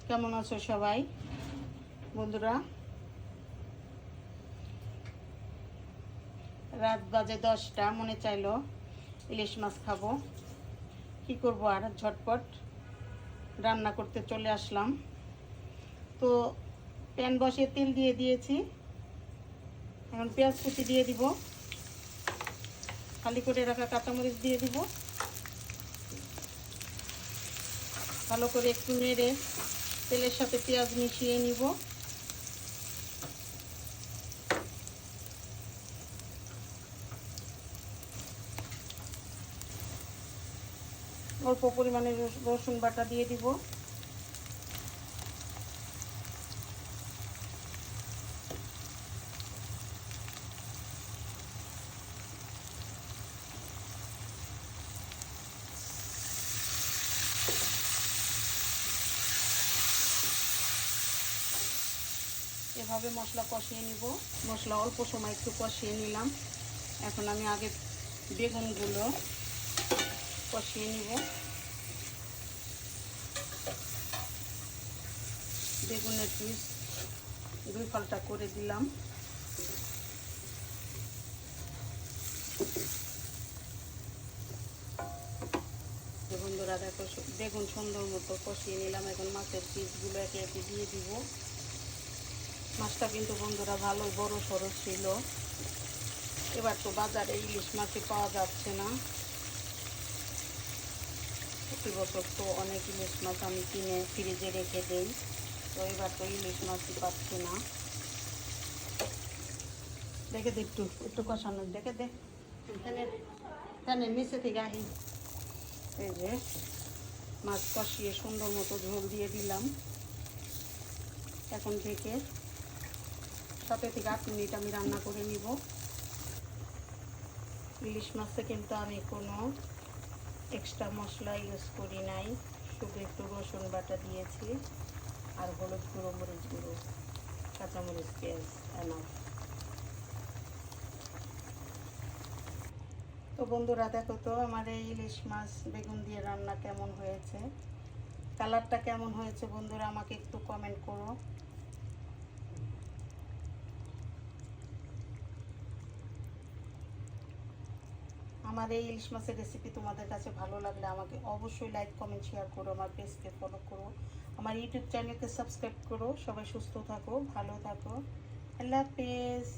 কেমন আছো সবাই বন্ধুরা? রাত বাজে 10টা, মনে চাইলো ইলিশ মাছ খাবো। কি করব আর, ঝটপট রান্না করতে চলে আসলাম। তো প্যান বসিয়ে তেল দিয়ে দিয়েছি, এখন পেঁয়াজ কুচি দিয়ে দিব, খালি করে রাখা কাঁচামরিচ দিয়ে দিব, ভালো করে একটু নেড়ে তেলের সাথে পেঁয়াজ মিশিয়ে নিব। অল্প পরিমাণে রসুন বাটা দিয়ে দিব, এভাবে মশলা কষিয়ে নিব। মশলা অল্প সময় একটু কষিয়ে নিলাম, এখন আমি আগে বেগুনগুলো কষিয়ে নিব। বেগুনের পিস 2 ফালটা করে দিলাম। বন্ধুরা দেখো, বেগুন সুন্দর মতো কষিয়ে নিলাম। এখন মাছের পিসগুলো একে একে দিয়ে দিব। মাছটা কিন্তু বন্ধুরা ভালো বড় সড়ো ছিল। এবার তো বাজারে ইলিশ মাছই পাওয়া যাচ্ছে না। প্রতি বছর তো অনেক ইলিশ মাছ আমি কিনে ফ্রিজে রেখে দেই, তো এবার তো ইলিশ মাছই পাচ্ছি না। দেখে দে, একটু একটু কষানো, দেখে দে, এখানে নিচে থেকে আহি। এই যে মাছ কষিয়ে সুন্দর মতো ঝোল দিয়ে দিলাম। এখন থেকে 7 থেকে 8 মিনিট আমি রান্না করে নিব। ইলিশ মাছে কিন্তু আমি কোনো এক্সট্রা মশলা ইউজ করি নাই, শুধু একটু রসুন বাটা দিয়েছি আর হলুদ গুঁড়ো, মরিচ গুঁড়ো, কাঁচামরিচ, পেঁয়াজ এনাফ। তো বন্ধুরা দেখো তো আমার এই ইলিশ মাছ বেগুন দিয়ে রান্না কেমন হয়েছে, কালারটা কেমন হয়েছে বন্ধুরা আমাকে একটু কমেন্ট করো। আমার এই ইলিশ মাছের রেসিপি তোমাদের কাছে ভালো লাগলে আমাকে অবশ্যই লাইক, কমেন্ট, শেয়ার করো, আমার পেজকে ফলো করো, আমার ইউটিউব চ্যানেলকে সাবস্ক্রাইব করো। সবাই সুস্থ থাকো, ভালো থাকো, আল্লাহ হাফেজ।